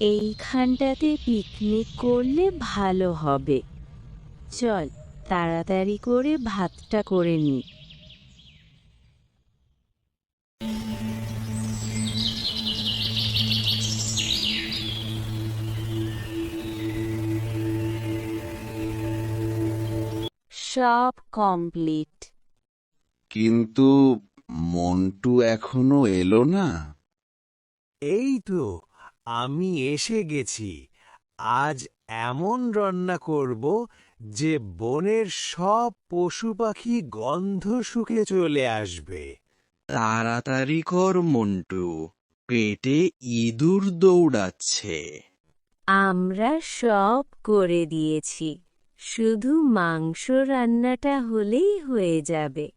এইখানটাতে পিকনিক করলে ভালো হবে। চল, তাড়াতাড়ি করে ভাতটা করে নি। সব কমপ্লিট। কিন্তু মন্টু এখনো এলো না। এই তো আমি এসে গেছি। আজ এমন রান্না করব যে বনের সব পশু পাখি গন্ধ শুকে চলে আসবে। তাড়াতাড়ি কর মন্টু, পেটে ইঁদুর দৌড়াচ্ছে। আমরা সব করে দিয়েছি, শুধু মাংস রান্নাটা হলেই হয়ে যাবে।